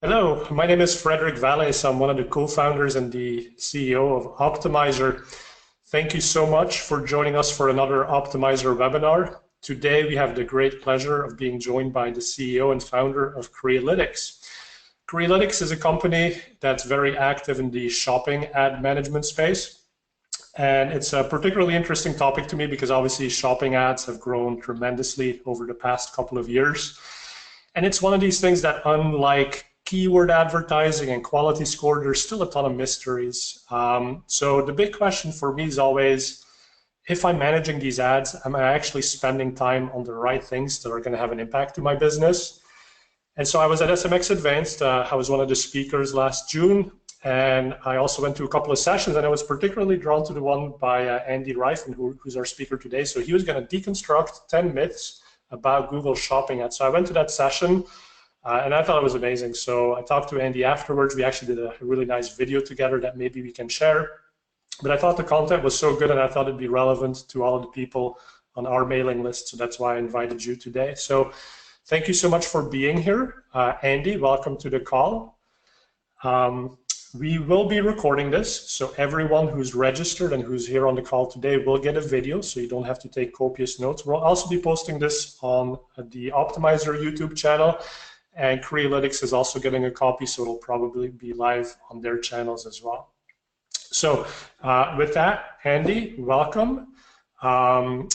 Hello, my name is Frederick Valles. I'm one of the co-founders and the CEO of Optmyzr. Thank you so much for joining us for another Optmyzr webinar. Today we have the great pleasure of being joined by the CEO and founder of Crealytics. Crealytics is a company that's very active in the shopping ad management space. And it's a particularly interesting topic to me because obviously shopping ads have grown tremendously over the past couple of years. And it's one of these things that, unlike keyword advertising and quality score, there's still a ton of mysteries. So the big question for me is always, if I'm managing these ads, am I actually spending time on the right things that are going to have an impact to my business? And so I was at SMX Advanced. I was one of the speakers last June, and I also went to a couple of sessions, and I was particularly drawn to the one by Andy Reiffen, who's our speaker today. So he was going to deconstruct 10 myths about Google shopping ads. So I went to that session. And I thought it was amazing. So I talked to Andy afterwards. We actually did a really nice video together that maybe we can share. But I thought the content was so good, and I thought it'd be relevant to all of the people on our mailing list. So that's why I invited you today. So thank you so much for being here. Andy, welcome to the call. We will be recording this, so everyone who's registered and who's here on the call today will get a video, so you don't have to take copious notes. We'll also be posting this on the Optmyzr YouTube channel. And Crealytics is also getting a copy, so it'll probably be live on their channels as well. So with that, Andy, welcome. Why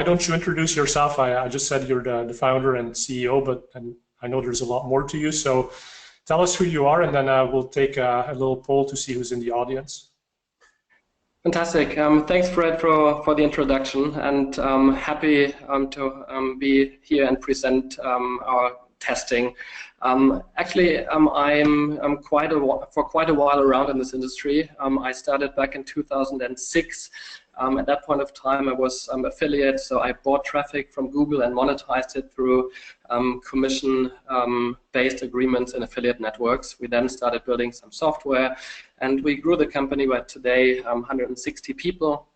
don't you introduce yourself? I just said you're the founder and CEO, but I know there's a lot more to you. So tell us who you are, and then we'll take a little poll to see who's in the audience. Fantastic. Thanks, Fred, for the introduction, and happy to be here and present our testing. Actually, I'm for quite a while around in this industry. I started back in 2006. At that point of time, I was affiliate, so I bought traffic from Google and monetized it through commission-based agreements and affiliate networks. We then started building some software, and we grew the company by today 160 people.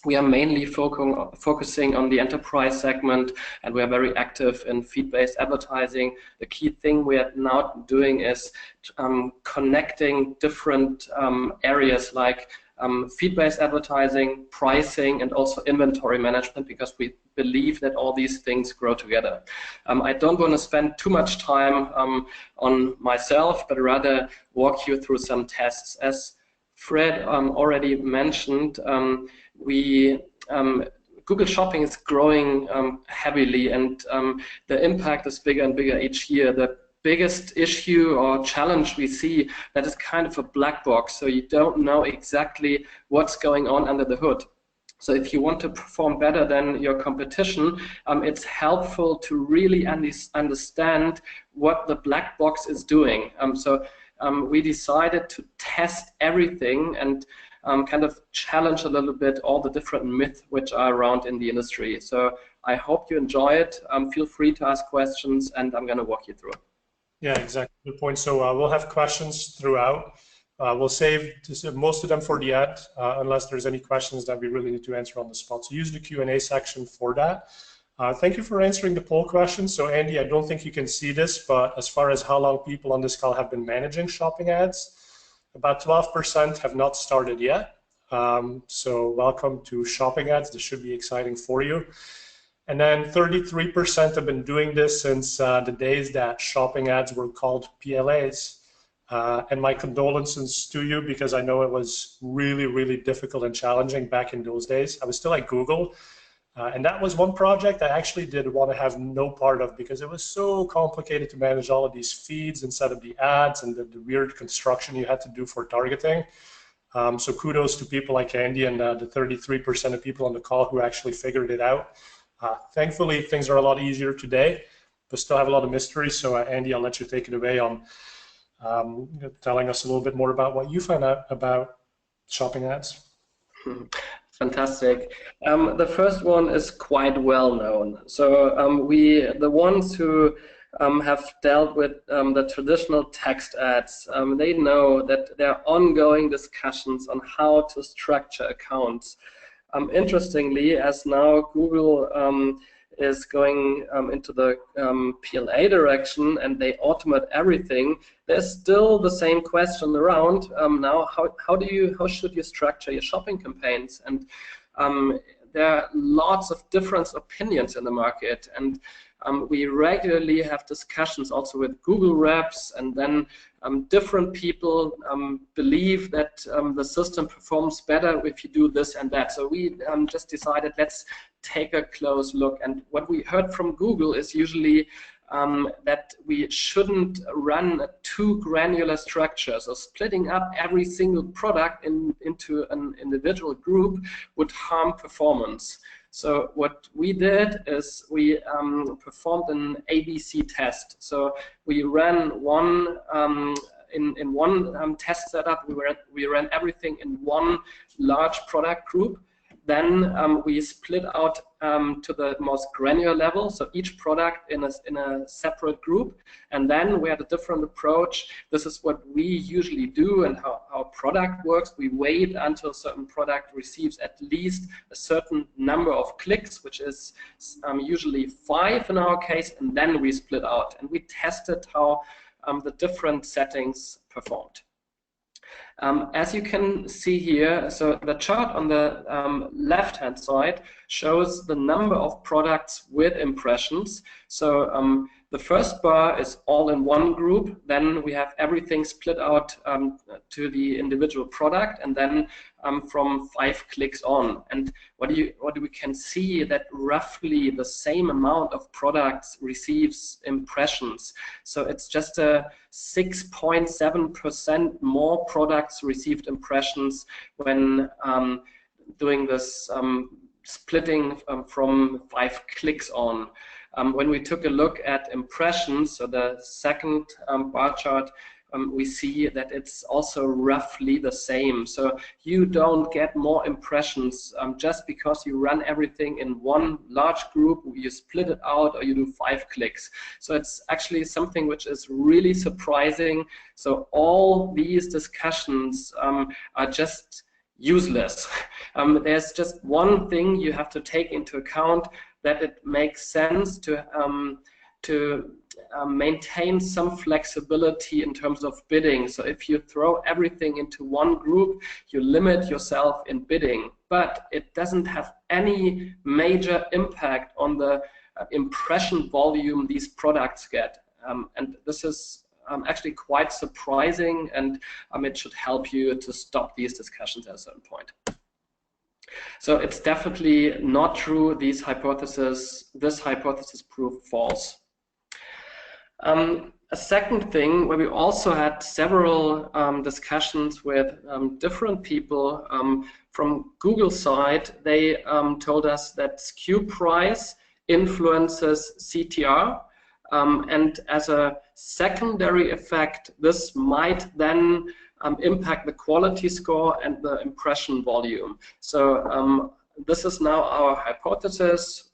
We are mainly focusing on the enterprise segment, and we are very active in feed-based advertising. The key thing we are now doing is connecting different areas like feed-based advertising, pricing, and also inventory management, because we believe that all these things grow together. I don't want to spend too much time on myself, but rather walk you through some tests. As Fred already mentioned, Google Shopping is growing heavily, and the impact is bigger and bigger each year. The biggest issue or challenge we see, that is kind of a black box, so you don't know exactly what's going on under the hood. So if you want to perform better than your competition, it's helpful to really understand what the black box is doing. We decided to test everything and kind of challenge a little bit all the different myths which are around in the industry. So I hope you enjoy it. Feel free to ask questions, and I'm going to walk you through. Yeah, exactly. Good point. So we'll have questions throughout. We'll save most of them for the end, unless there's any questions that we really need to answer on the spot. So use the Q&A section for that. Thank you for answering the poll question. So Andy, I don't think you can see this, but as far as how long people on this call have been managing shopping ads, about 12% have not started yet. So welcome to shopping ads. This should be exciting for you. And then 33% have been doing this since the days that shopping ads were called PLAs. And my condolences to you, because I know it was really, really difficult and challenging back in those days. I was still at Google. And that was one project I actually did want to have no part of, because it was so complicated to manage all of these feeds instead of the ads and the weird construction you had to do for targeting. So kudos to people like Andy and the 33% of people on the call who actually figured it out. Thankfully, things are a lot easier today, but still have a lot of mystery. So Andy, I'll let you take it away on telling us a little bit more about what you found out about shopping ads. Fantastic. The first one is quite well known. So the ones who have dealt with the traditional text ads, they know that there are ongoing discussions on how to structure accounts. Interestingly, as now Google is going into the PLA direction and they automate everything, there's still the same question around. Now, how should you structure your shopping campaigns? And there are lots of different opinions in the market, and we regularly have discussions also with Google reps, and then different people believe that the system performs better if you do this and that. So we just decided, let's take a close look. And what we heard from Google is usually that we shouldn't run a too granular structure. So splitting up every single product into an individual group would harm performance. So what we did is we performed an ABC test. So we ran one in one test setup. We ran everything in one large product group. Then we split out to the most granular level, so each product in a separate group, and then we had a different approach. This is what we usually do and how our product works. We wait until a certain product receives at least a certain number of clicks, which is usually 5 in our case, and then we split out. And we tested how the different settings performed. As you can see here, so the chart on the left-hand side shows the number of products with impressions. So the first bar is all in one group, then we have everything split out to the individual product, and then from 5 clicks on. And what we can see that roughly the same amount of products receives impressions. So it's just a 6.7% more products received impressions when doing this splitting from 5 clicks on. When we took a look at impressions, so the second bar chart, we see that it's also roughly the same. So you don't get more impressions just because you run everything in one large group, you split it out, or you do 5 clicks. So it's actually something which is really surprising. So all these discussions are just useless. There's just one thing you have to take into account, that it makes sense to maintain some flexibility in terms of bidding. So if you throw everything into one group, you limit yourself in bidding, but it doesn't have any major impact on the impression volume these products get. And this is actually quite surprising, and it should help you to stop these discussions at a certain point. So it's definitely not true. This hypothesis proved false. A second thing, where we also had several discussions with different people from Google side, they told us that Skew Price influences CTR, and as a secondary effect, this might then impact the quality score and the impression volume. So this is now our hypothesis,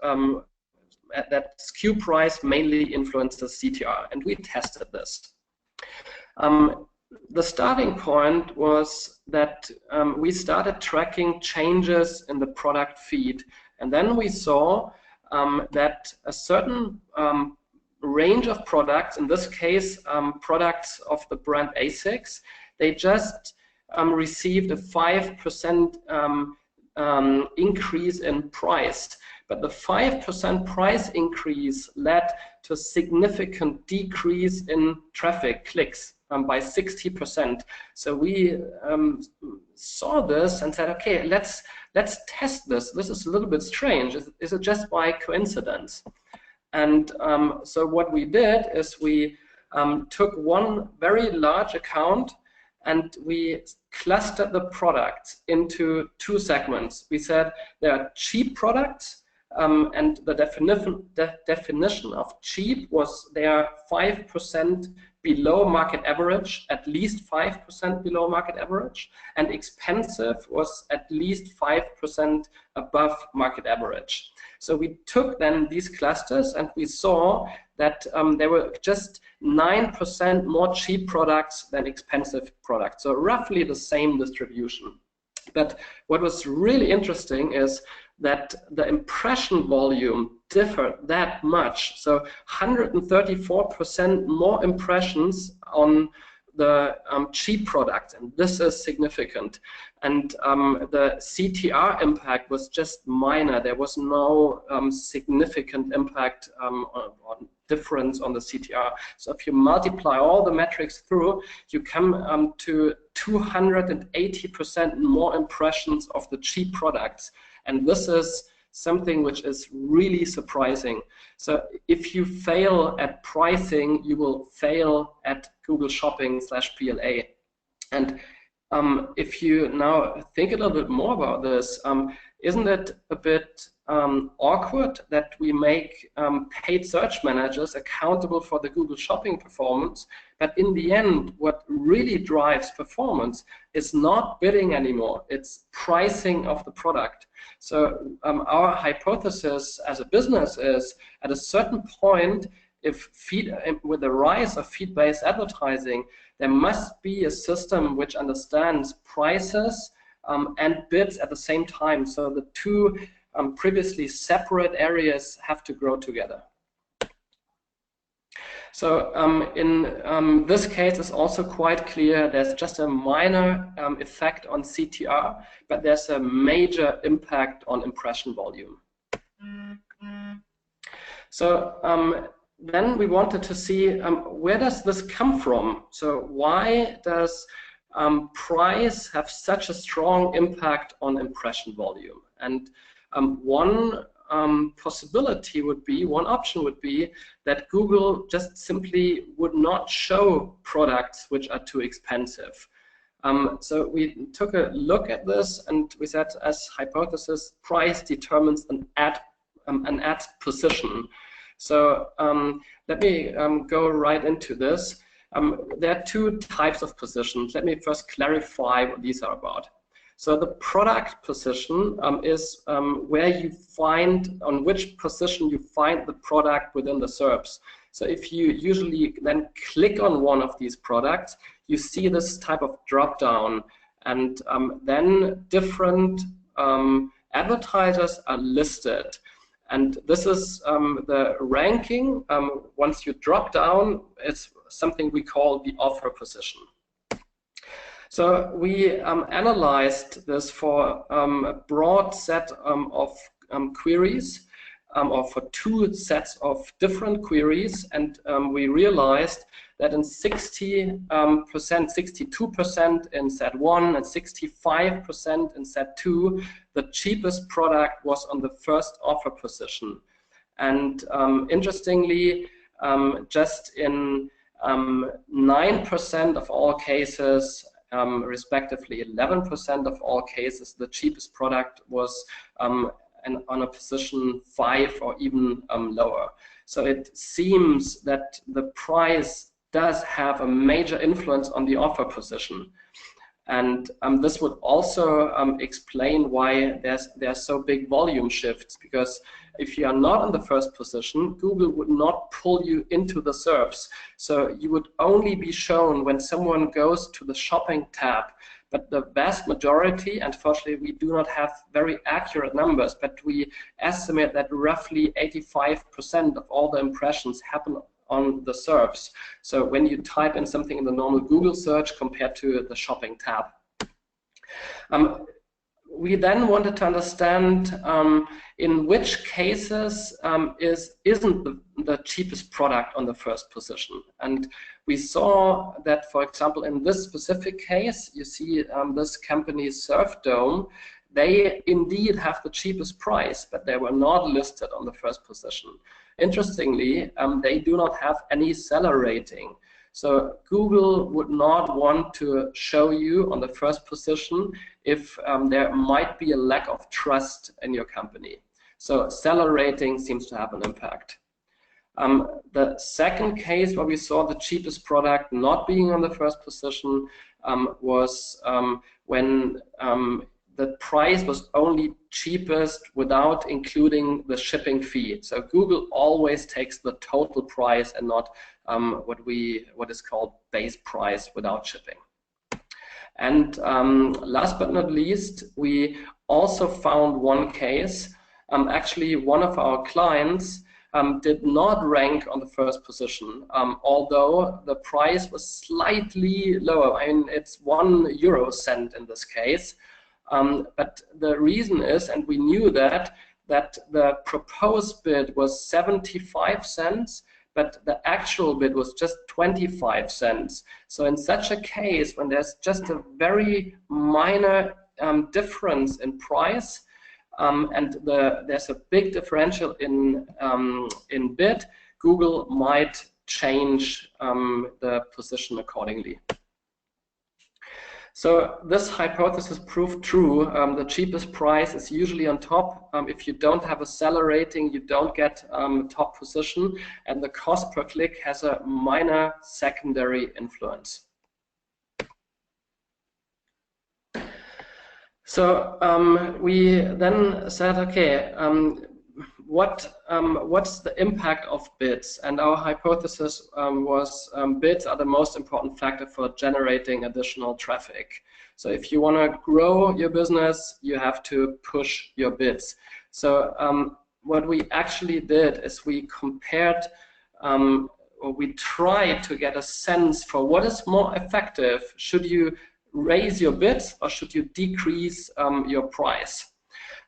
that Skew Price mainly influences CTR, and we tested this. The starting point was that we started tracking changes in the product feed, and then we saw that a certain range of products, in this case products of the brand ASICS, they just received a 5% increase in price. But the 5% price increase led to a significant decrease in traffic clicks by 60%. So we saw this and said, okay, let's test this. This is a little bit strange. Is it just by coincidence? And so what we did is we took one very large account and we clustered the products into 2 segments. We said there are cheap products, and the definition of cheap was they are 5% below market average, at least 5% below market average, and expensive was at least 5% above market average. So we took then these clusters and we saw that there were just 9% more cheap products than expensive products, so roughly the same distribution. But what was really interesting is that the impression volume differ that much. So 134% more impressions on the cheap products, and this is significant. And the CTR impact was just minor. There was no significant impact on difference on the CTR. So if you multiply all the metrics through, you come to 280% more impressions of the cheap products. And this is something which is really surprising. So if you fail at pricing, you will fail at Google Shopping/PLA. And if you now think a little bit more about this, isn't it a bit awkward that we make paid search managers accountable for the Google Shopping performance, but in the end, what really drives performance is not bidding anymore, it's pricing of the product. So our hypothesis as a business is, at a certain point, with the rise of feed-based advertising, there must be a system which understands prices and bids at the same time. So the two previously separate areas have to grow together. So in this case, it's also quite clear there's just a minor effect on CTR, but there's a major impact on impression volume. So then we wanted to see where does this come from? So why does price have such a strong impact on impression volume? And one possibility would be, one option would be that Google just simply would not show products which are too expensive. So we took a look at this and we said, as hypothesis, price determines an ad position. So let me go right into this. There are two types of positions. Let me first clarify what these are about. So the product position is where you find, on which position you find the product within the SERPs. So if you usually then click on one of these products, you see this type of drop down, and then different advertisers are listed. And this is the ranking. Once you drop down, it's something we call the offer position. So we analyzed this for a broad set of queries, or for two sets of different queries, and we realized that in 60%, 62% in set 1 and 65% in set 2, the cheapest product was on the first offer position. And interestingly, just in 9% of all cases, respectively 11% of all cases, the cheapest product was on a position 5 or even lower. So it seems that the price does have a major influence on the offer position. And this would also explain why there's so big volume shifts, because if you are not on the first position, Google would not pull you into the SERPs. So you would only be shown when someone goes to the shopping tab. But the vast majority, unfortunately, we do not have very accurate numbers, but we estimate that roughly 85% of all the impressions happen on the SERPs. So when you type in something in the normal Google search compared to the shopping tab. We then wanted to understand in which cases isn't the cheapest product on the first position. And we saw that, for example, in this specific case, you see this company Surfdome, they indeed have the cheapest price, but they were not listed on the first position. Interestingly, they do not have any seller rating. So Google would not want to show you on the first position if there might be a lack of trust in your company. So seller rating seems to have an impact. The second case where we saw the cheapest product not being on the first position was when the price was only cheapest without including the shipping fee. So Google always takes the total price and not what is called base price without shipping. And last but not least, we also found one case actually one of our clients did not rank on the first position, although the price was slightly lower. I mean, it's 1 euro cent in this case. But the reason is, and we knew that the proposed bid was 75 cents, but the actual bid was just 25 cents. So in such a case, when there's just a very minor difference in price, and there's a big differential in bid, Google might change the position accordingly. So this hypothesis proved true. The cheapest price is usually on top. If you don't have a seller rating, you don't get top position, and the cost per click has a minor secondary influence. So we then said, okay, what's the impact of bids? And our hypothesis was bids are the most important factor for generating additional traffic. So if you want to grow your business, you have to push your bids. So what we actually did is we compared, or we tried to get a sense for what is more effective. Should you raise your bids or should you decrease your price?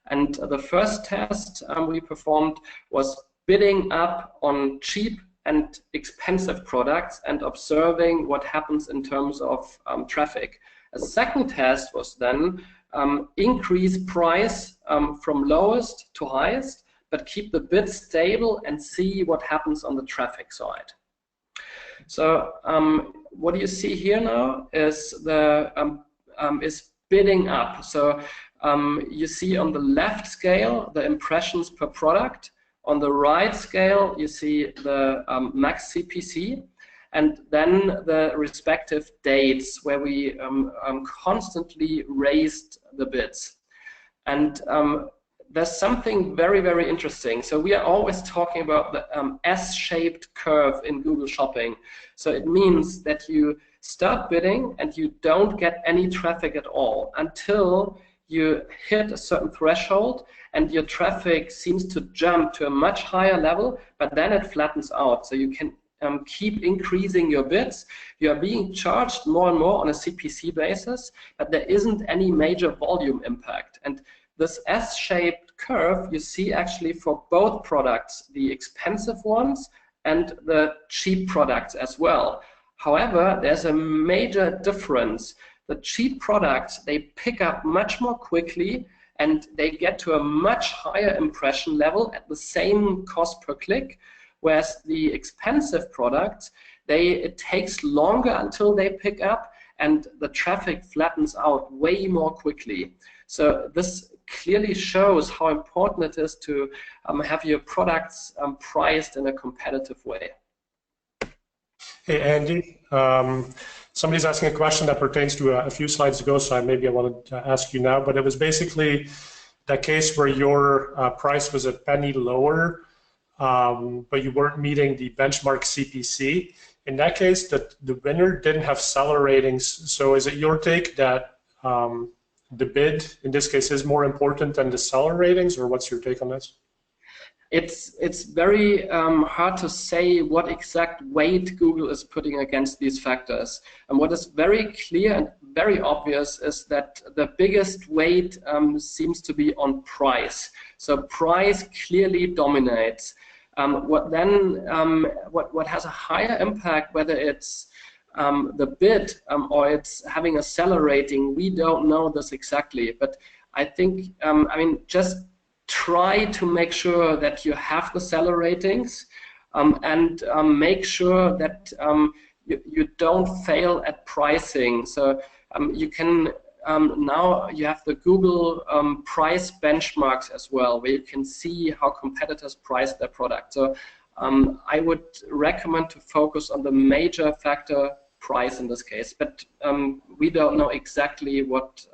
And the first test we performed was bidding up on cheap and expensive products and observing what happens in terms of traffic. A second test was then increase price from lowest to highest, but keep the bid stable and see what happens on the traffic side. So what you see here now is the is bidding up. So you see on the left scale the impressions per product. On the right scale you see the max CPC, and then the respective dates where we constantly raised the bids. And there's something very, very interesting. So we are always talking about the S-shaped curve in Google Shopping. So it means that you start bidding and you don't get any traffic at all until you hit a certain threshold and your traffic seems to jump to a much higher level, but then it flattens out. So you can keep increasing your bids. You are being charged more and more on a CPC basis, but there isn't any major volume impact. And this S-shaped curve you see actually for both products, the expensive ones and the cheap products as well. However, there's a major difference. The cheap products, they pick up much more quickly and they get to a much higher impression level at the same cost per click, whereas the expensive products, it takes longer until they pick up and the traffic flattens out way more quickly. So this clearly shows how important it is to have your products priced in a competitive way. Hey Andy, somebody's asking a question that pertains to a few slides ago, so maybe I wanted to ask you now, but it was basically the case where your price was a penny lower, but you weren't meeting the benchmark CPC. In that case, the winner didn't have seller ratings. So is it your take that the bid, in this case, is more important than the seller ratings, or what's your take on this? It's very hard to say what exact weight Google is putting against these factors. And what is very clear and very obvious is that the biggest weight seems to be on price. So price clearly dominates. What has a higher impact, whether it's the bid or it's having a seller rating, we don't know this exactly. But I think, I mean, just try to make sure that you have the seller ratings and make sure that you don't fail at pricing. So you can now you have the Google price benchmarks as well, where you can see how competitors price their product. So I would recommend to focus on the major factor, price in this case, but we don't know exactly what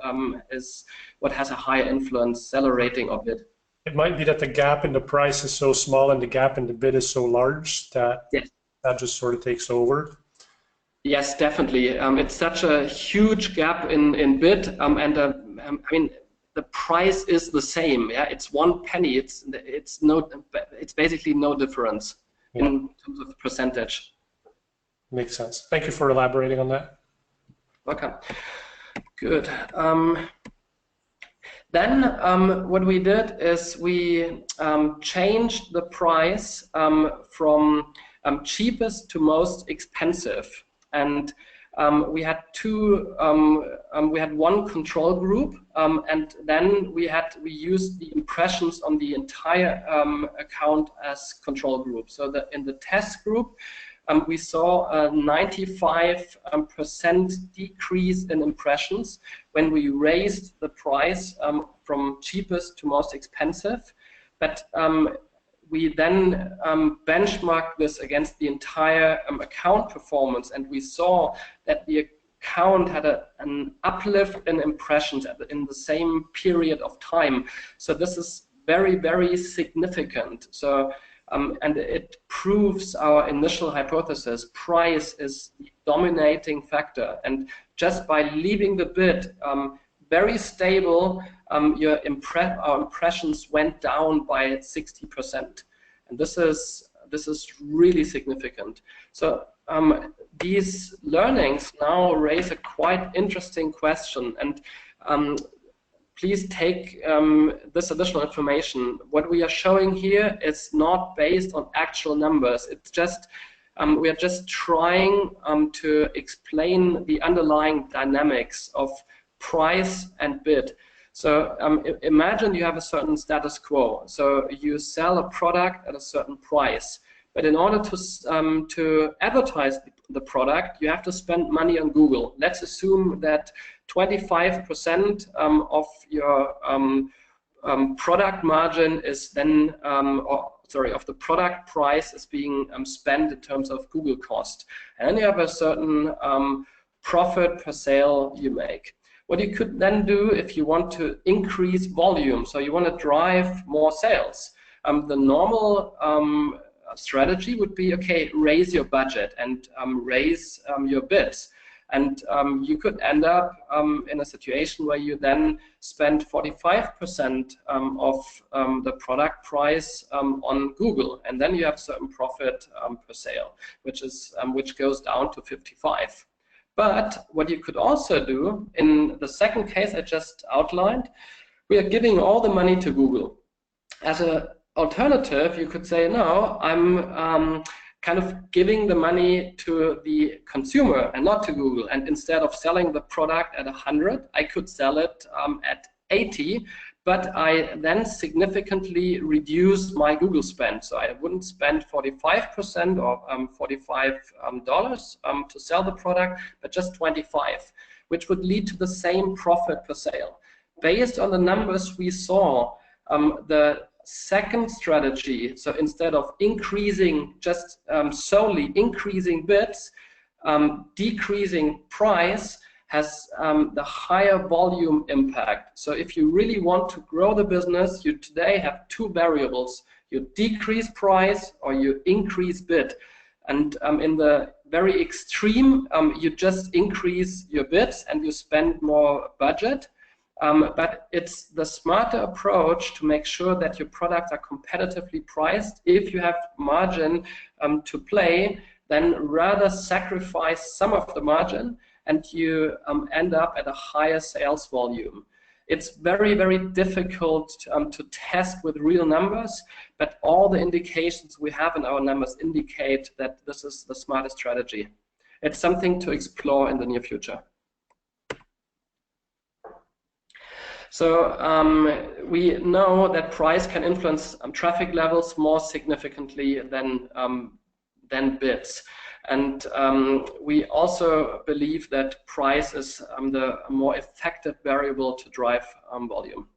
has a higher influence, seller rating or bid. It might be that the gap in the price is so small and the gap in the bid is so large that that just sort of takes over. Yes, definitely. It's such a huge gap in bid, and I mean, the price is the same. Yeah, it's 1 penny. It's basically no difference in terms of percentage. Makes sense. Thank you for elaborating on that. Okay, good. Then what we did is we changed the price from cheapest to most expensive, and we had one control group, and then we used the impressions on the entire account as control group. So that in the test group, we saw a 95% decrease in impressions when we raised the price from cheapest to most expensive. But we then benchmarked this against the entire account performance, and we saw that the account had an uplift in impressions in the same period of time. So this is very, very significant. So and it proves our initial hypothesis: price is the dominating factor, and just by leaving the bid very stable, our impressions went down by 60%, and this is really significant. So these learnings now raise a quite interesting question, and please take this additional information. What we are showing here is not based on actual numbers. It's just we are just trying to explain the underlying dynamics of price and bid. So imagine you have a certain status quo. So you sell a product at a certain price, but in order to advertise the product, you have to spend money on Google. Let's assume that 25% of your product margin is then, of the product price is being spent in terms of Google cost. And then you have a certain profit per sale you make. What you could then do if you want to increase volume, so you want to drive more sales, the normal strategy would be, okay, raise your budget and raise your bids. And you could end up in a situation where you then spend 45% of the product price on Google, and then you have certain profit per sale, which goes down to 55. But what you could also do in the second case I just outlined, we are giving all the money to Google. As an alternative, you could say, no, I'm kind of giving the money to the consumer and not to Google. And instead of selling the product at 100, I could sell it at 80, but I then significantly reduced my Google spend. So I wouldn't spend 45% or $45 to sell the product, but just 25, which would lead to the same profit per sale. Based on the numbers we saw, the second strategy, so instead of increasing, just solely increasing bids, decreasing price has the higher volume impact. So if you really want to grow the business, you today have two variables. You decrease price or you increase bid. And in the very extreme, you just increase your bids and you spend more budget. But it's the smarter approach to make sure that your products are competitively priced. If you have margin to play, then rather sacrifice some of the margin and you end up at a higher sales volume. It's very, very difficult to test with real numbers, but all the indications we have in our numbers indicate that this is the smartest strategy. It's something to explore in the near future. So we know that price can influence traffic levels more significantly than bids. And we also believe that price is the more effective variable to drive volume.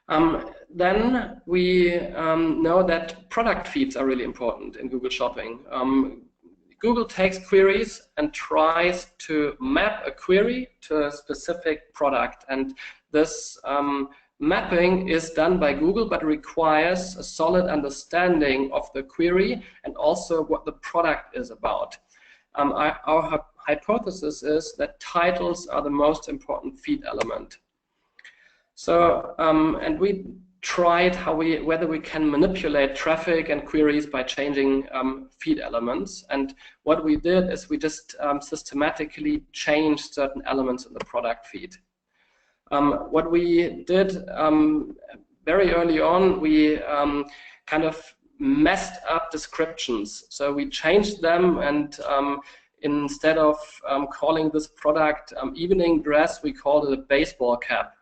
Then we know that product feeds are really important in Google Shopping. Google takes queries and tries to map a query to a specific product, and this mapping is done by Google, but requires a solid understanding of the query and also what the product is about. Our hypothesis is that titles are the most important feed element. So and we tried whether we can manipulate traffic and queries by changing feed elements. And what we did is we just systematically changed certain elements in the product feed. What we did very early on, we kind of messed up descriptions. So we changed them, and instead of calling this product evening dress, we called it a baseball cap.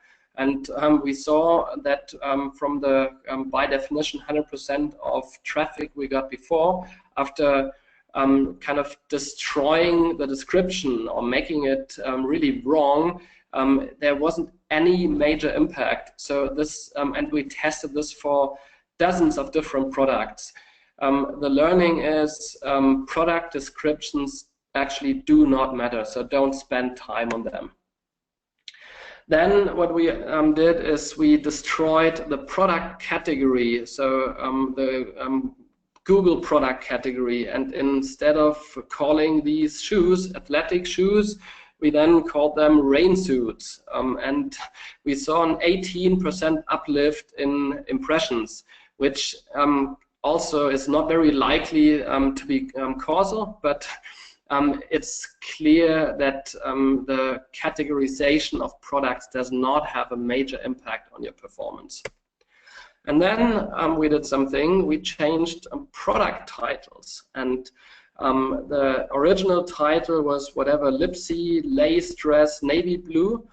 And we saw that from the, by definition, 100% of traffic we got before, after kind of destroying the description or making it really wrong, there wasn't any major impact. So this, and we tested this for dozens of different products. The learning is product descriptions actually do not matter, so don't spend time on them. Then what we did is we destroyed the product category, so the Google product category, and instead of calling these shoes athletic shoes, we then called them rain suits, and we saw an 18% uplift in impressions, which also is not very likely to be causal, but it's clear that the categorization of products does not have a major impact on your performance. And then we did something, we changed product titles, and the original title was whatever, Lipsy, lace dress, navy blue,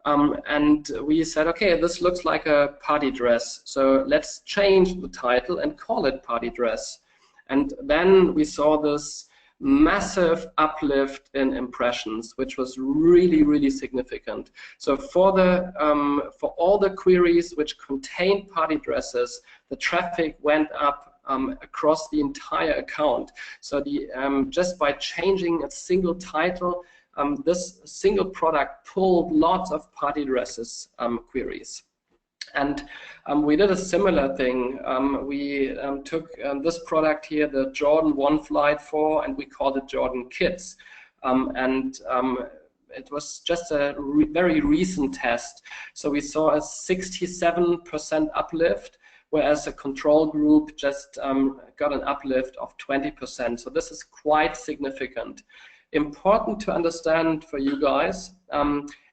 and we said, okay, this looks like a party dress, so let's change the title and call it party dress. And then we saw this massive uplift in impressions, which was really, really significant. So for the for all the queries which contained party dresses, the traffic went up across the entire account. So the just by changing a single title, this single product pulled lots of party dresses queries. And we did a similar thing. We took this product here, the Jordan 1 Flight 4, and we called it Jordan Kids. It was just a very recent test. So we saw a 67% uplift, whereas a control group just got an uplift of 20%. So this is quite significant. Important to understand for you guys,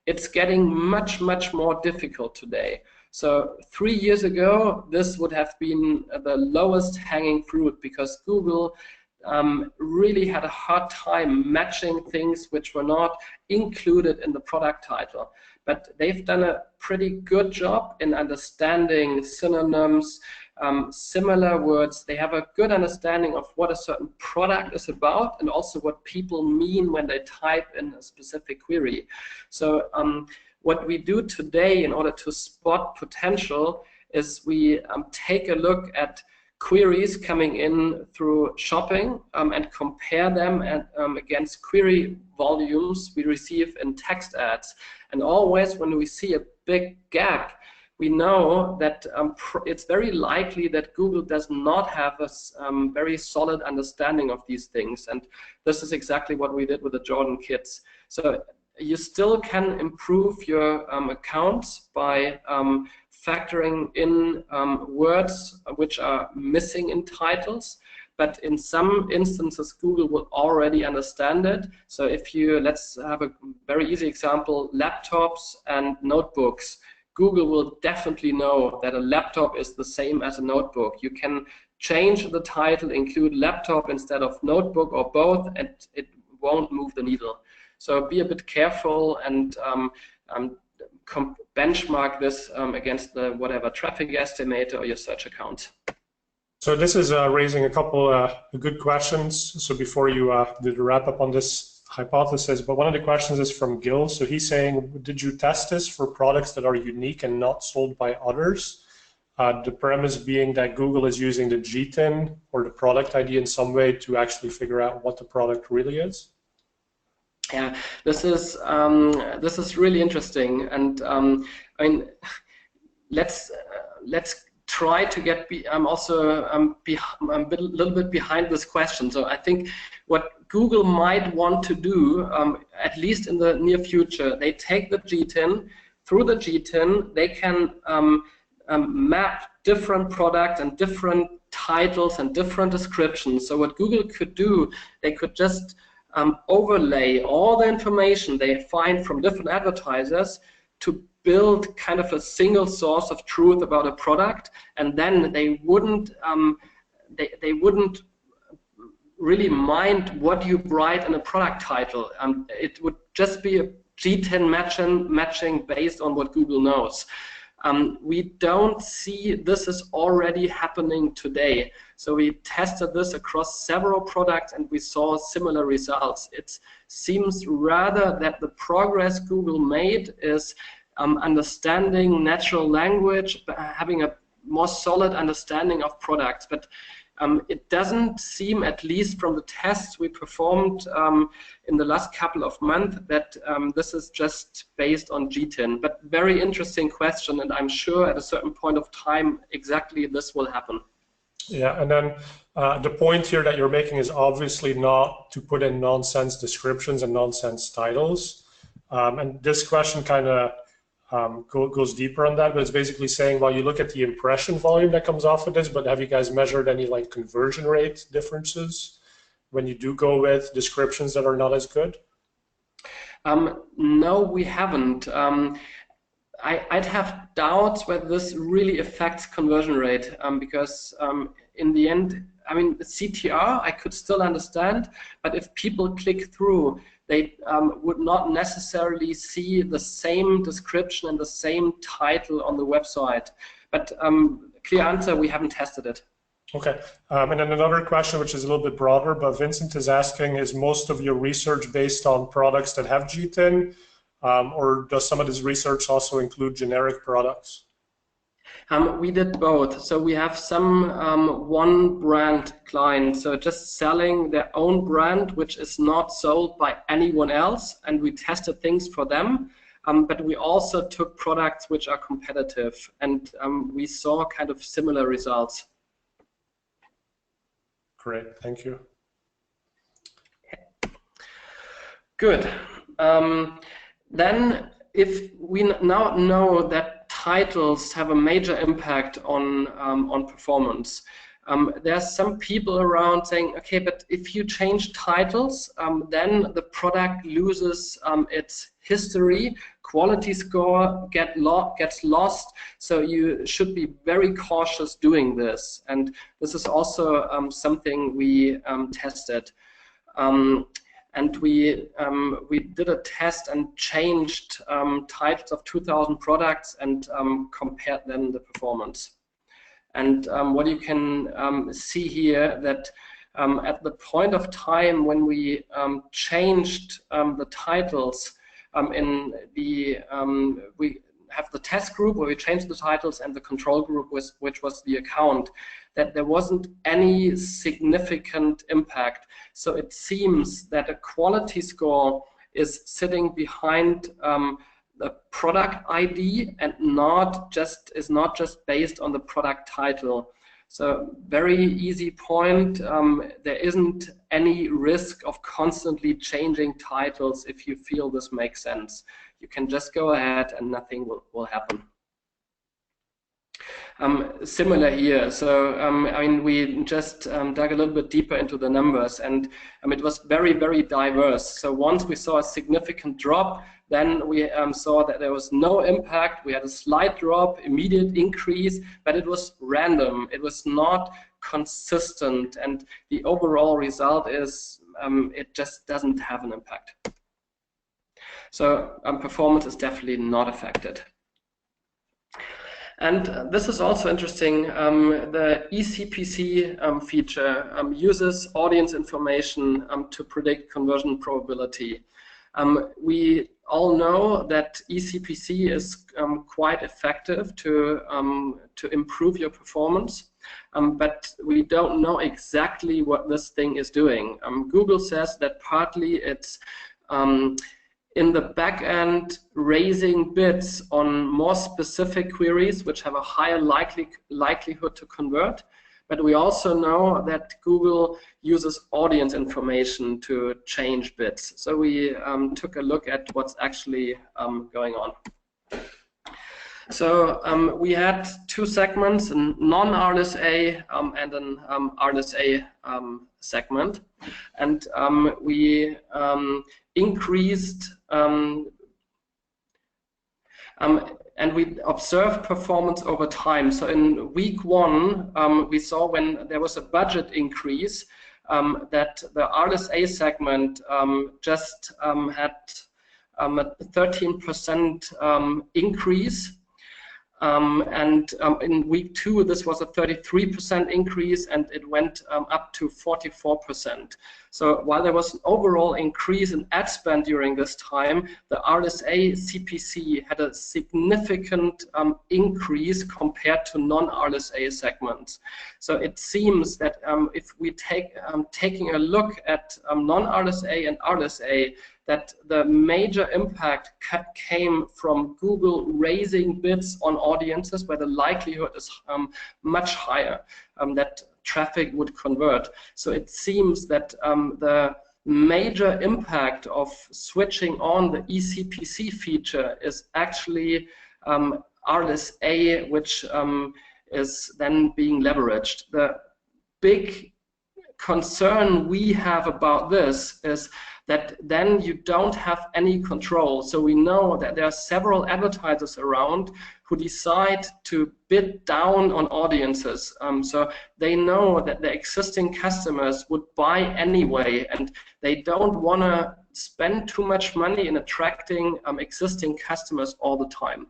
it's getting much, much more difficult today. So 3 years ago, this would have been the lowest hanging fruit because Google really had a hard time matching things which were not included in the product title. But they've done a pretty good job in understanding synonyms, similar words. They have a good understanding of what a certain product is about and also what people mean when they type in a specific query. So what we do today in order to spot potential is we take a look at queries coming in through shopping and compare them against query volumes we receive in text ads. And always when we see a big gap, we know that it's very likely that Google does not have a very solid understanding of these things. And this is exactly what we did with the Jordan Kids. So you still can improve your accounts by factoring in words which are missing in titles, but in some instances Google will already understand it. So if you, let's have a very easy example, laptops and notebooks. Google will definitely know that a laptop is the same as a notebook. You can change the title, include laptop instead of notebook or both, and it won't move the needle. So be a bit careful and benchmark this against the whatever traffic estimator or your search account. So this is raising a couple good questions. So before you do the wrap up on this hypothesis, but one of the questions is from Gil. So he's saying, did you test this for products that are unique and not sold by others? The premise being that Google is using the GTIN or the product ID in some way to actually figure out what the product really is. Yeah, this is really interesting, and I mean, let's try to get a little bit behind this question. So I think what Google might want to do, at least in the near future, they take the GTIN, through the GTIN, they can map different products and different titles and different descriptions. So what Google could do, they could just overlay all the information they find from different advertisers to build kind of a single source of truth about a product, and then they wouldn't really mind what you write in a product title. It would just be a GTIN matching based on what Google knows. We don't see this is already happening today. So we tested this across several products and we saw similar results. It seems rather that the progress Google made is understanding natural language, having a more solid understanding of products. But it doesn't seem, at least from the tests we performed in the last couple of months, that this is just based on GTIN. But very interesting question, and I'm sure at a certain point of time exactly this will happen. Yeah, and then the point here that you're making is obviously not to put in nonsense descriptions and nonsense titles. And this question kind of goes deeper on that, but it's basically saying, well, you look at the impression volume that comes off of this, but have you guys measured any like conversion rate differences when you do go with descriptions that are not as good? No, we haven't. I'd have doubts whether this really affects conversion rate because in the end, I mean, the CTR I could still understand, but if people click through, they would not necessarily see the same description and the same title on the website. But clear answer, we haven't tested it. Okay, and then another question, which is a little bit broader, but Vincent is asking, is most of your research based on products that have GTIN, or does some of this research also include generic products? We did both. So we have some one brand clients, so just selling their own brand, which is not sold by anyone else, and we tested things for them. But we also took products which are competitive, and we saw kind of similar results. Great, thank you. Good. Then, if we now know that titles have a major impact on performance, there's some people around saying, okay, but if you change titles, then the product loses its history, quality score gets lost, so you should be very cautious doing this. And this is also something we tested. And we did a test and changed titles of 2,000 products and compared then the performance. And what you can see here, that at the point of time when we changed the titles in the we have the test group where we changed the titles and the control group, which was the account, that there wasn't any significant impact. So it seems that a quality score is sitting behind the product ID and is not just based on the product title. So very easy point. There isn't any risk of constantly changing titles if you feel this makes sense. You can just go ahead and nothing will happen. Similar here. So I mean, we just dug a little bit deeper into the numbers, and it was very, very diverse. So once we saw a significant drop, then we saw that there was no impact. We had a slight drop, immediate increase, but it was random. It was not consistent, and the overall result is it just doesn't have an impact. So performance is definitely not affected. And this is also interesting. The ECPC feature uses audience information to predict conversion probability. We all know that ECPC is quite effective to improve your performance, but we don't know exactly what this thing is doing. Google says that partly it's in the back end raising bids on more specific queries which have a higher likelihood to convert. But we also know that Google uses audience information to change bids. So we took a look at what's actually going on. So we had two segments, a non-RSA and an RSA segment, and we increased and we observed performance over time. So in week 1, we saw when there was a budget increase that the RSA segment just had a 13% increase. And in week 2, this was a 33% increase, and it went up to 44%. So while there was an overall increase in ad spend during this time, the RSA CPC had a significant increase compared to non-RSA segments. So it seems that if we taking a look at non-RSA and RSA, that the major impact came from Google raising bids on audiences where the likelihood is much higher that traffic would convert. So it seems that the major impact of switching on the ECPC feature is actually RSA, which is then being leveraged. The big concern we have about this is that then you don't have any control. So we know that there are several advertisers around who decide to bid down on audiences. So they know that the existing customers would buy anyway, and they don't want to spend too much money in attracting existing customers all the time.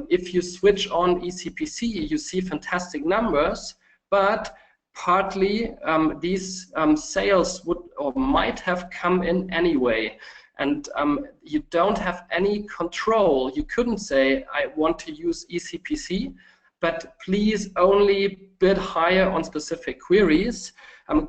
If you switch on ECPC, you see fantastic numbers, but partly these sales would or might have come in anyway, and you don't have any control. You couldn't say, I want to use ECPC, but please only bid higher on specific queries.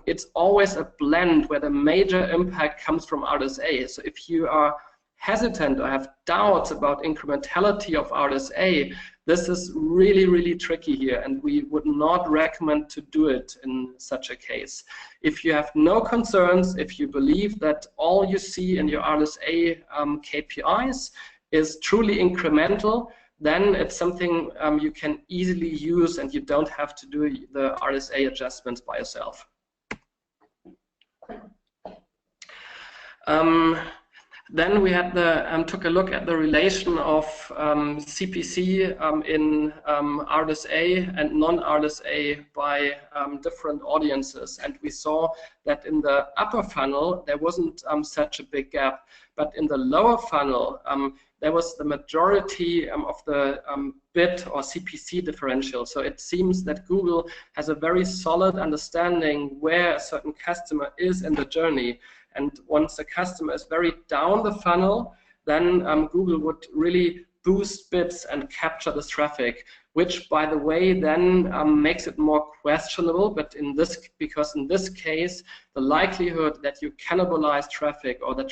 It's always a blend where the major impact comes from RSA. So if you are hesitant or have doubts about incrementality of RSA, this is really, really tricky here, and we would not recommend to do it in such a case. If you have no concerns, if you believe that all you see in your RSA KPIs is truly incremental, then it's something you can easily use, and you don't have to do the RSA adjustments by yourself. Then we had took a look at the relation of CPC in RSA and non-RSA by different audiences, and we saw that in the upper funnel there wasn't such a big gap, but in the lower funnel there was the majority of the bid or CPC differential. So it seems that Google has a very solid understanding where a certain customer is in the journey. And once the customer is very down the funnel, then Google would really boost bids and capture this traffic, which, by the way, then makes it more questionable. But because in this case, the likelihood that you cannibalize traffic or that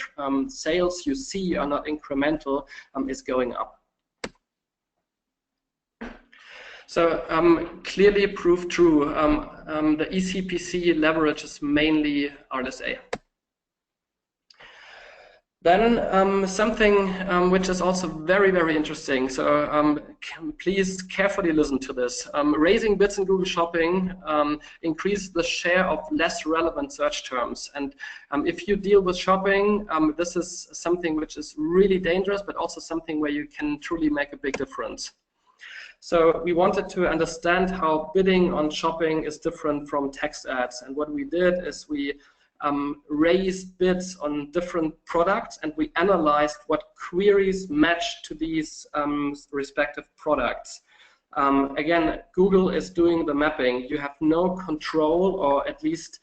sales you see are not incremental is going up. So clearly proved true. The ECPC leverages mainly RSA. Then something which is also very, very interesting. So please carefully listen to this. Raising bids in Google Shopping increases the share of less relevant search terms. And if you deal with shopping, this is something which is really dangerous, but also something where you can truly make a big difference. So we wanted to understand how bidding on shopping is different from text ads. And what we did is we raised bids on different products, and we analyzed what queries match to these respective products. Again, Google is doing the mapping. You have no control, or at least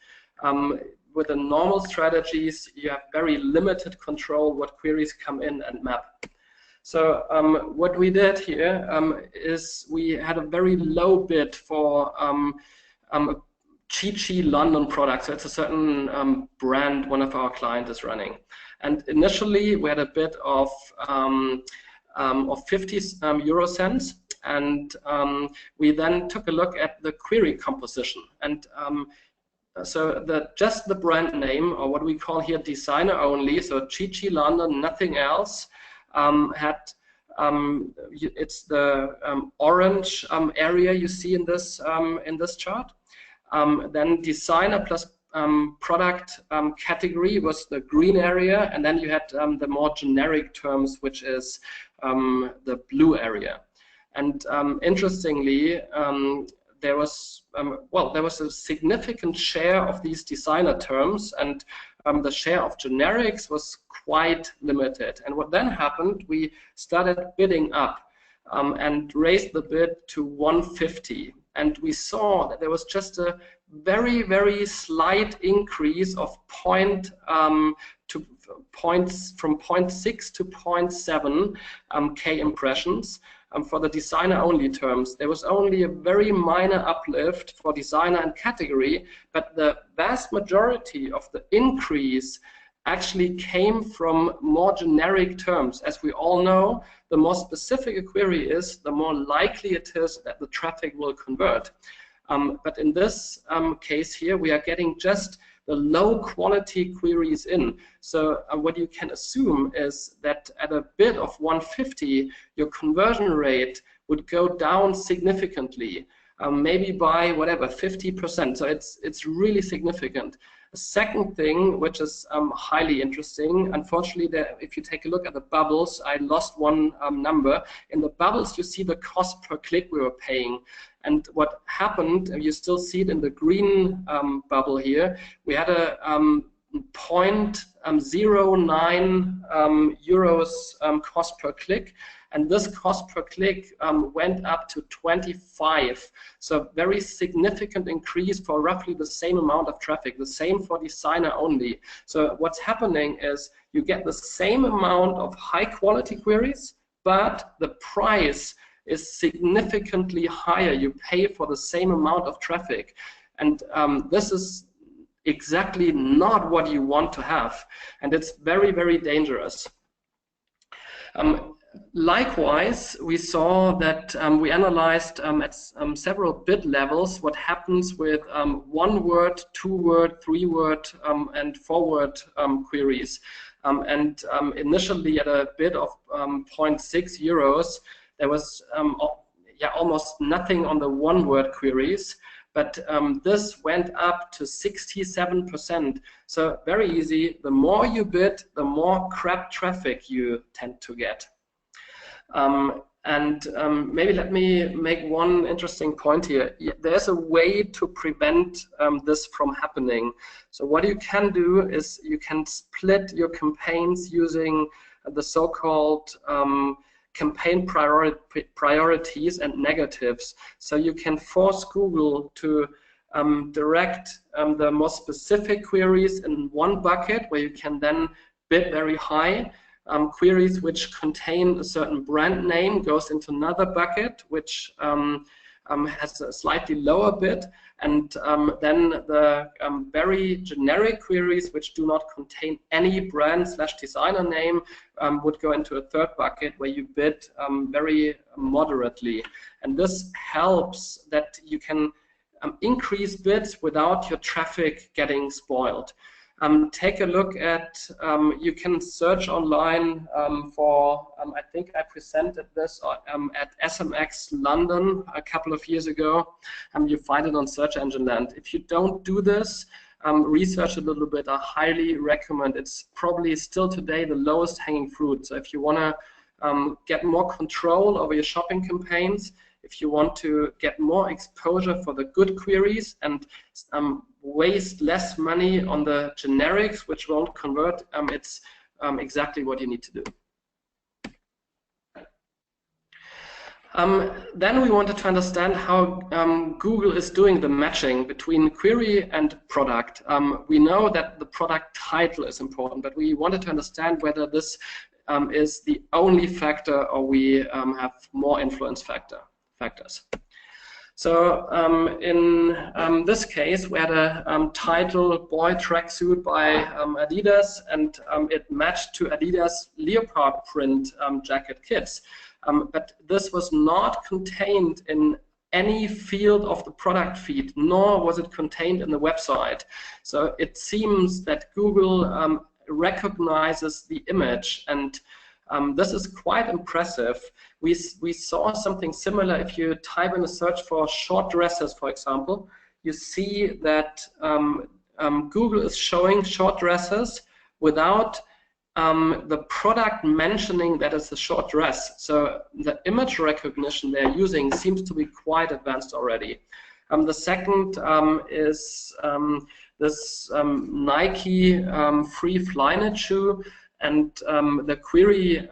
with the normal strategies, you have very limited control what queries come in and map. So what we did here is we had a very low bid for Chi London product. So it's a certain brand one of our clients is running. And initially we had a bid of 50 euro cents, and we then took a look at the query composition. And so just the brand name, or what we call here designer only, so Chi London, nothing else, had It's the orange area you see in this chart. Then designer plus product category was the green area, and then you had the more generic terms, which is the blue area. And interestingly, there was a significant share of these designer terms, and the share of generics was quite limited. And what then happened, we started bidding up and raised the bid to 150. And we saw that there was just a very, very slight increase of from 0.6 to 0.7 K impressions. For the designer-only terms, there was only a very minor uplift for designer and category, but the vast majority of the increase actually came from more generic terms. As we all know, the more specific a query is, the more likely it is that the traffic will convert. But in this case here, we are getting just the low quality queries in. So what you can assume is that at a bid of 150, your conversion rate would go down significantly, maybe by whatever, 50%. So it's really significant. A second thing, which is highly interesting, unfortunately, if you take a look at the bubbles, I lost one number. In the bubbles, you see the cost per click we were paying. And what happened, you still see it in the green bubble here, we had a 0.09 euros cost per click, and this cost per click went up to 25. So very significant increase for roughly the same amount of traffic, the same for designer only. So what's happening is you get the same amount of high quality queries, but the price is significantly higher. You pay for the same amount of traffic. And this is exactly not what you want to have. And it's very, very dangerous. Likewise, we saw that we analyzed at several bid levels what happens with one-word, two-word, three-word, and four-word queries. Initially, at a bid of 0.6 euros, there was almost nothing on the one-word queries, but this went up to 67%. So very easy, the more you bid, the more crap traffic you tend to get. Maybe let me make one interesting point here. There's a way to prevent this from happening. So what you can do is you can split your campaigns using the so-called campaign priorities and negatives. So you can force Google to direct the most specific queries in one bucket where you can then bid very high. Queries which contain a certain brand name goes into another bucket which has a slightly lower bid, and then the very generic queries which do not contain any brand/designer name would go into a third bucket where you bid very moderately. And this helps that you can increase bids without your traffic getting spoiled. Take a look at, you can search online for, I think I presented this at SMX London a couple of years ago. You find it on Search Engine Land. If you don't do this, research a little bit. I highly recommend. It's probably still today the lowest hanging fruit. So if you want to get more control over your shopping campaigns, if you want to get more exposure for the good queries and waste less money on the generics which won't convert, it's exactly what you need to do. Then we wanted to understand how Google is doing the matching between query and product. We know that the product title is important, but we wanted to understand whether this is the only factor or we have more influence factors. So in this case, we had a title boy tracksuit by Adidas, and it matched to Adidas leopard print jacket kits. But this was not contained in any field of the product feed, nor was it contained in the website. So it seems that Google recognizes the image, and this is quite impressive. We saw something similar if you type in a search for short dresses, for example. You see that Google is showing short dresses without the product mentioning that it's a short dress. So the image recognition they're using seems to be quite advanced already. The second is this Nike free Flyknit shoe, and the query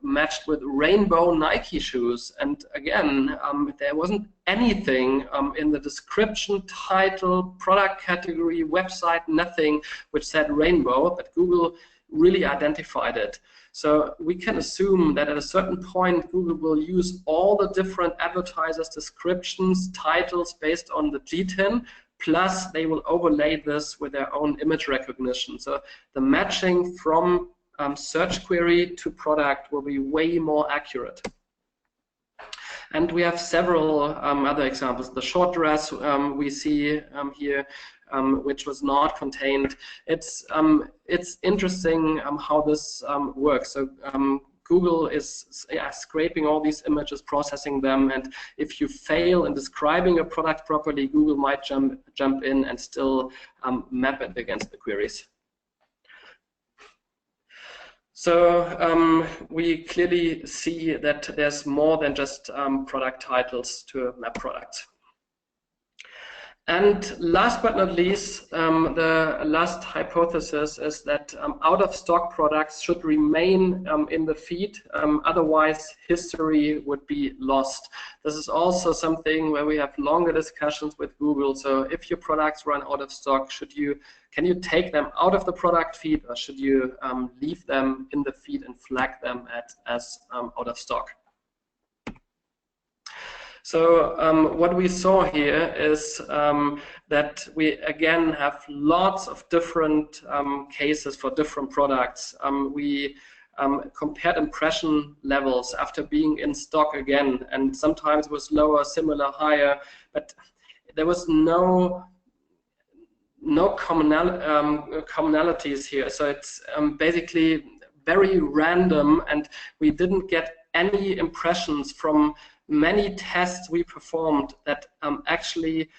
matched with rainbow Nike shoes. And again, there wasn't anything in the description, title, product category, website, nothing which said rainbow, but Google really identified it. So we can assume that at a certain point Google will use all the different advertisers' descriptions, titles based on the GTIN, plus they will overlay this with their own image recognition. So the matching from search query to product will be way more accurate. And we have several other examples. The short dress we see here, which was not contained. It's interesting how this works. So Google is scraping all these images, processing them, and if you fail in describing a product properly, Google might jump in and still map it against the queries. So we clearly see that there's more than just product titles to map products. And last but not least, the last hypothesis is that out-of-stock products should remain in the feed, otherwise history would be lost. This is also something where we have longer discussions with Google. So if your products run out of stock, can you take them out of the product feed, or should you leave them in the feed and flag them as out of stock? So what we saw here is that we again have lots of different cases for different products. We compared impression levels after being in stock again, and sometimes it was lower, similar, higher, but there was no commonalities here. So it's basically very random, and we didn't get any impressions from many tests we performed that actually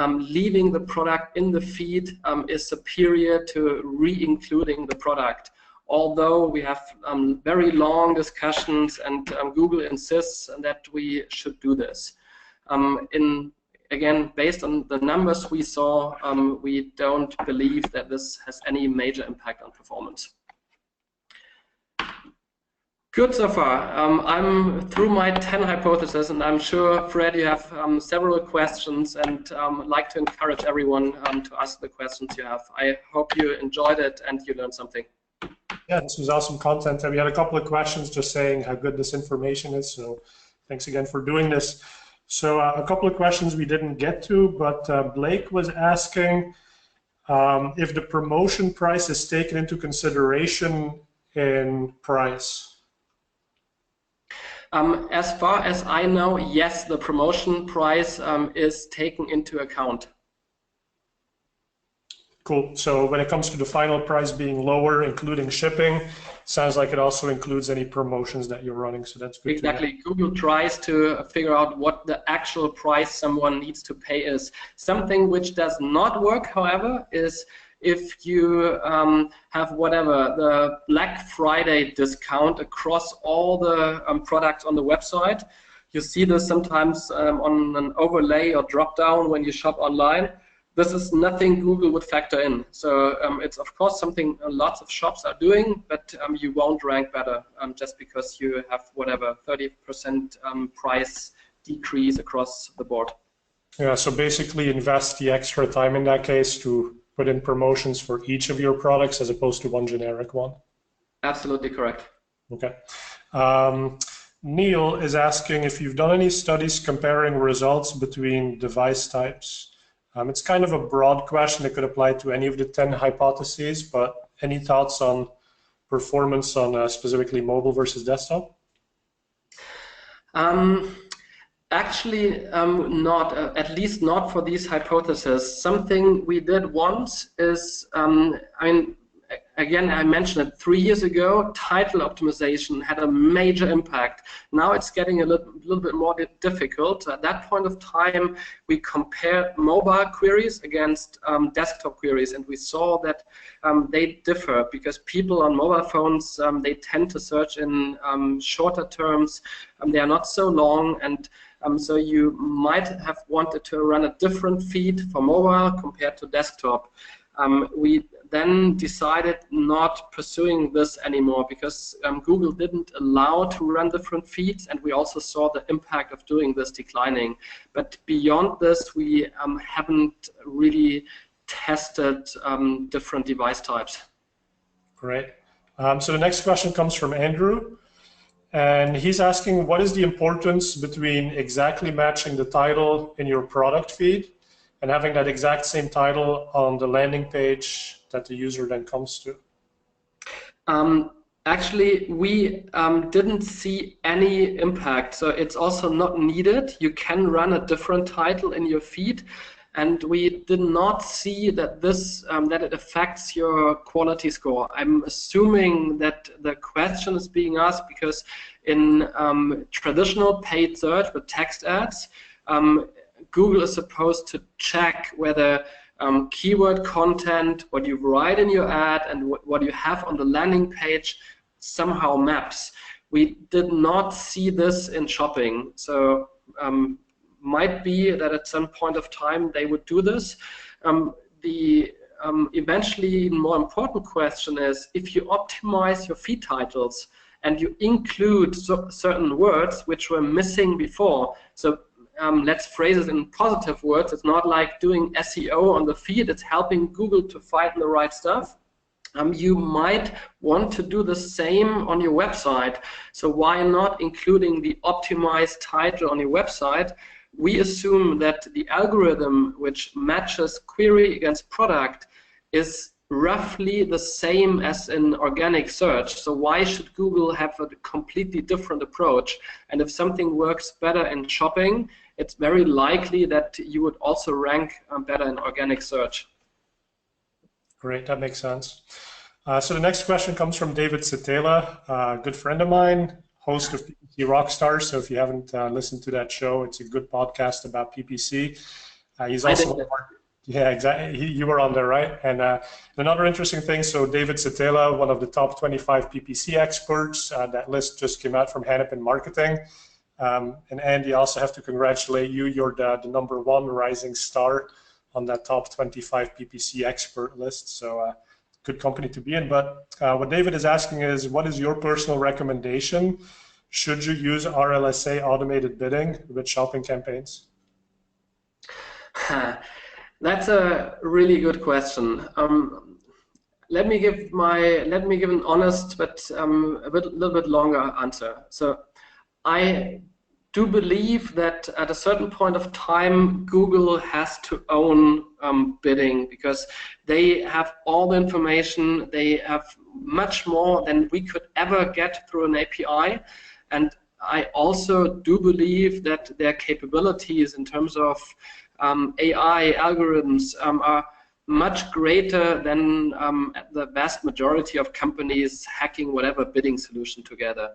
leaving the product in the feed is superior to re-including the product. Although we have very long discussions, and Google insists that we should do this. Again, based on the numbers we saw, we don't believe that this has any major impact on performance. Good so far. I'm through my 10 hypotheses, and I'm sure, Fred, you have several questions, and like to encourage everyone to ask the questions you have. I hope you enjoyed it and you learned something. Yeah, this was awesome content. And we had a couple of questions just saying how good this information is, so thanks again for doing this. So a couple of questions we didn't get to, but Blake was asking if the promotion price is taken into consideration in price. As far as I know, yes, the promotion price is taken into account. Cool. So when it comes to the final price being lower, including shipping, sounds like it also includes any promotions that you're running. So that's good. Exactly. Google tries to figure out what the actual price someone needs to pay is. Something which does not work, however, is if you have whatever, the Black Friday discount across all the products on the website. You see this sometimes on an overlay or drop down when you shop online. This is nothing Google would factor in. So it's of course something lots of shops are doing, but you won't rank better just because you have whatever 30% price decrease across the board. Yeah, so basically invest the extra time in that case to put in promotions for each of your products as opposed to one generic one. Absolutely correct. Okay. Neil is asking if you've done any studies comparing results between device types. It's kind of a broad question. It could apply to any of the 10 hypotheses, but any thoughts on performance on specifically mobile versus desktop? Actually, not, at least not for these hypotheses. Something we did once is, I mean, again, I mentioned it 3 years ago, title optimization had a major impact. Now it's getting a little bit more difficult. At that point of time, we compared mobile queries against desktop queries, and we saw that they differ because people on mobile phones, they tend to search in shorter terms, they are not so long, and so you might have wanted to run a different feed for mobile compared to desktop. We then decided not pursuing this anymore because Google didn't allow to run different feeds, and we also saw the impact of doing this declining. But beyond this, we haven't really tested different device types. Great. So the next question comes from Andrew, and he's asking, what is the importance between exactly matching the title in your product feed and having that exact same title on the landing page that the user then comes to? Actually, we didn't see any impact, so it's also not needed. You can run a different title in your feed, and we did not see that this that it affects your quality score. I'm assuming that the question is being asked because in traditional paid search with text ads, Google is supposed to check whether keyword content, what you write in your ad, and what you have on the landing page somehow maps. We did not see this in shopping, so might be that at some point of time they would do this. The eventually more important question is, if you optimize your feed titles and you include certain words which were missing before, so let's phrase it in positive words, it's not like doing SEO on the feed, it's helping Google to find the right stuff. You might want to do the same on your website. So why not including the optimized title on your website? We assume that the algorithm which matches query against product is roughly the same as in organic search. So why should Google have a completely different approach? And if something works better in shopping, it's very likely that you would also rank better in organic search. Great, that makes sense. So the next question comes from David Satela, a good friend of mine, host of PPC Rockstar. So if you haven't listened to that show, it's a good podcast about PPC. He's also yeah, exactly. You were on there, right? And another interesting thing, so David Satela, one of the top 25 PPC experts, that list just came out from Hennepin Marketing. And Andy, I also have to congratulate you. You're the #1 rising star on that top 25 PPC expert list. So good company to be in. But what David is asking is, what is your personal recommendation? Should you use RLSA automated bidding with shopping campaigns? That's a really good question. Let me give an honest but little bit longer answer. So I do believe that at a certain point of time, Google has to own bidding because they have all the information. They have much more than we could ever get through an API. And I also do believe that their capabilities in terms of AI algorithms are much greater than the vast majority of companies hacking whatever bidding solution together.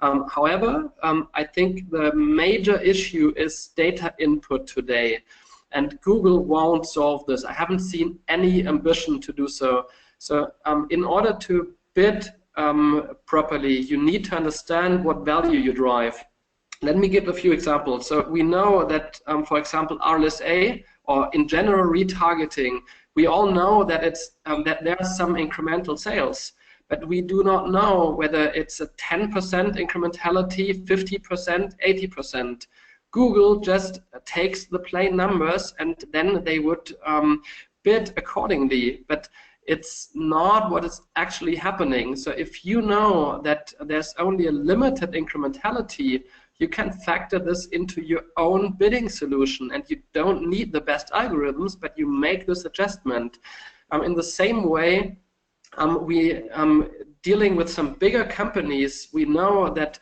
However, I think the major issue is data input today, and Google won't solve this. I haven't seen any ambition to do so. So in order to bid properly, you need to understand what value you drive. Let me give a few examples. So we know that, for example, RLSA, or in general retargeting, we all know that that there are some incremental sales, but we do not know whether it's a 10% incrementality, 50%, 80%. Google just takes the plain numbers and then they would bid accordingly, but it's not what is actually happening. So if you know that there's only a limited incrementality, you can factor this into your own bidding solution, and you don't need the best algorithms, but you make this adjustment. In the same way, dealing with some bigger companies, we know that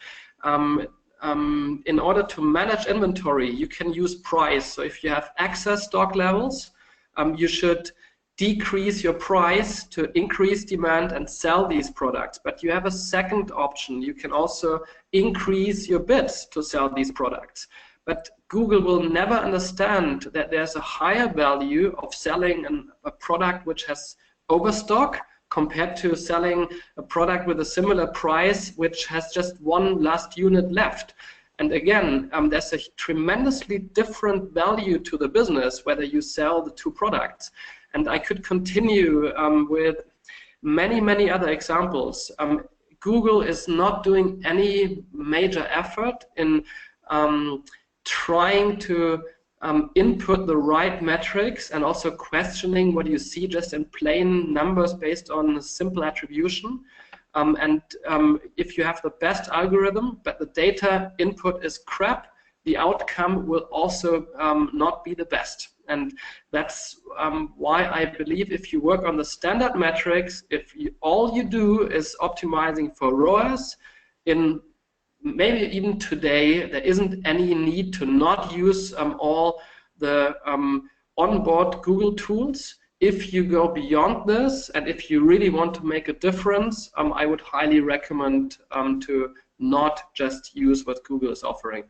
in order to manage inventory, you can use price. So if you have excess stock levels, you should decrease your price to increase demand and sell these products. But you have a second option. You can also increase your bids to sell these products. But Google will never understand that there's a higher value of selling a product which has overstock compared to selling a product with a similar price which has just one last unit left. And again, there's a tremendously different value to the business whether you sell the two products. And I could continue with many, many other examples. Google is not doing any major effort in trying to input the right metrics and also questioning what you see just in plain numbers based on simple attribution. If you have the best algorithm, but the data input is crap, the outcome will also not be the best. And that's why I believe if you work on the standard metrics, if all you do is optimizing for ROAS, in maybe even today, there isn't any need to not use all the onboard Google tools. If you go beyond this, and if you really want to make a difference, I would highly recommend to not just use what Google is offering.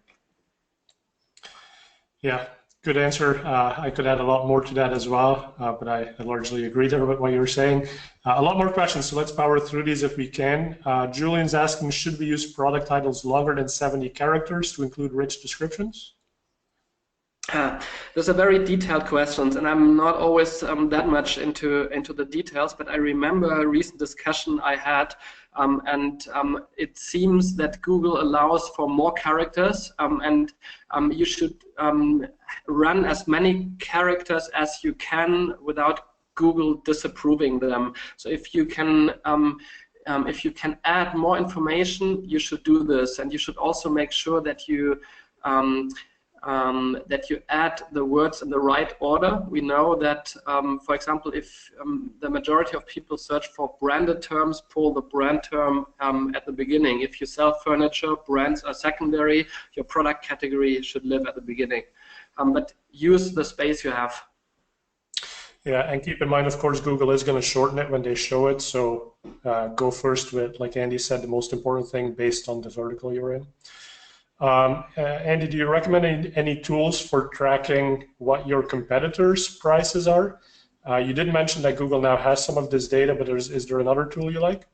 Yeah, good answer. I could add a lot more to that as well, but I largely agree there with what you were saying. A lot more questions, so let's power through these if we can. Julian's asking, should we use product titles longer than 70 characters to include rich descriptions? Those are very detailed questions, and I'm not always that much into the details, but I remember a recent discussion I had, and it seems that Google allows for more characters, and you should run as many characters as you can without Google disapproving them. So if you can add more information, you should do this, and you should also make sure that you add the words in the right order. We know that, for example, if the majority of people search for branded terms, pull the brand term at the beginning. If you sell furniture, brands are secondary. Your product category should live at the beginning. But use the space you have. Yeah, and keep in mind, of course, Google is going to shorten it when they show it. So go first with, like Andy said, the most important thing based on the vertical you're in. Andy, do you recommend any tools for tracking what your competitors' prices are? You did mention that Google now has some of this data, but is there another tool you like?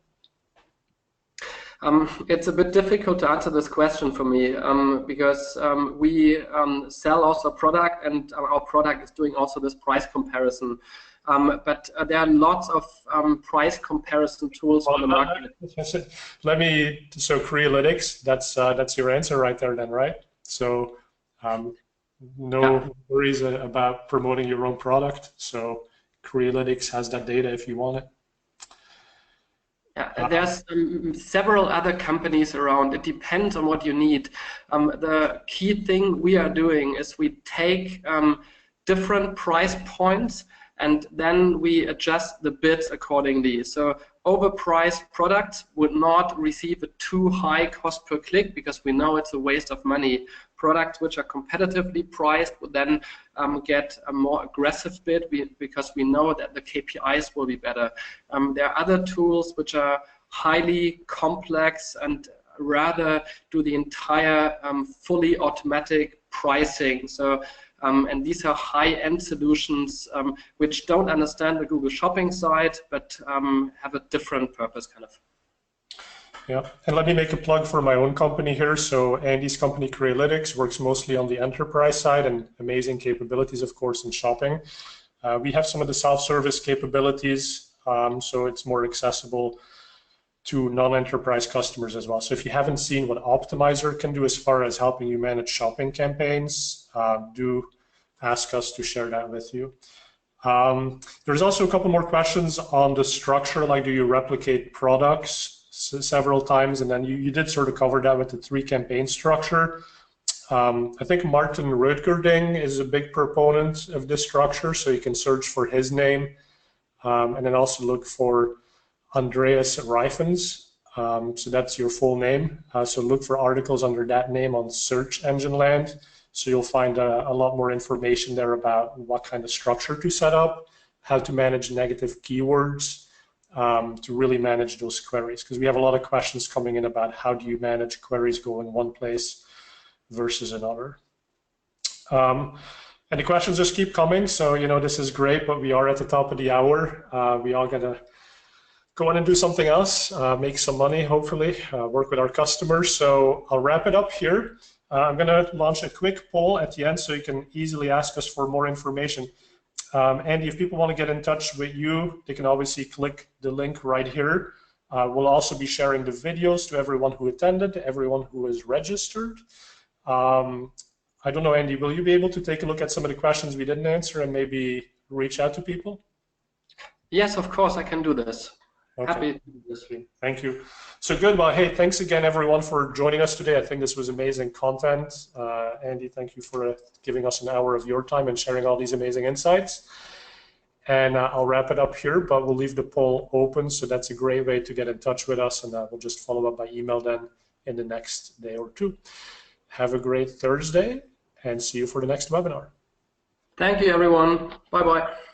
It's a bit difficult to answer this question for me because we sell also a product, and our product is doing also this price comparison. But there are lots of price comparison tools on the market. So Crealytics, that's your answer right there then, right? So no worries about promoting your own product. So Crealytics has that data if you want it. Yeah, there's several other companies around. It depends on what you need. The key thing we are doing is we take different price points and then we adjust the bids accordingly. So overpriced products would not receive a too high cost per click because we know it's a waste of money. Products which are competitively priced would then get a more aggressive bid because we know that the KPIs will be better. There are other tools which are highly complex and rather do the entire fully automatic pricing. So and these are high-end solutions which don't understand the Google Shopping side, but have a different purpose, kind of. Yeah, and let me make a plug for my own company here. So Andy's company, Crealytics, works mostly on the enterprise side and amazing capabilities, of course, in shopping. We have some of the self-service capabilities, so it's more accessible to non-enterprise customers as well. So if you haven't seen what Optmyzr can do as far as helping you manage shopping campaigns, do ask us to share that with you. There's also a couple more questions on the structure, like do you replicate products several times, and then you did sort of cover that with the 3-campaign structure. I think Martin Rödgerding is a big proponent of this structure, so you can search for his name and then also look for Andreas Reiffen's, so that's your full name. So look for articles under that name on search engine land. So you'll find a lot more information there about what kind of structure to set up. how to manage negative keywords, to really manage those queries, because we have a lot of questions coming in about how do you manage queries going one place versus another. And the questions just keep coming, so this is great, but we are at the top of the hour. We all gotta go in and do something else, make some money, hopefully, work with our customers. So I'll wrap it up here. I'm gonna launch a quick poll at the end so you can easily ask us for more information. Andy, if people want to get in touch with you, they can obviously click the link right here. We'll also be sharing the videos to everyone who attended, everyone who is registered. I don't know, Andy, will you be able to take a look at some of the questions we didn't answer and maybe reach out to people? Yes, of course, I can do this. Okay. Happy to do this. Thank you. So good. Well, hey, thanks again, everyone, for joining us today. I think this was amazing content. Andy, thank you for giving us an hour of your time and sharing all these amazing insights. And I'll wrap it up here, but we'll leave the poll open. So that's a great way to get in touch with us. And we'll just follow up by email then in the next day or two. Have a great Thursday and see you for the next webinar. Thank you, everyone. Bye-bye.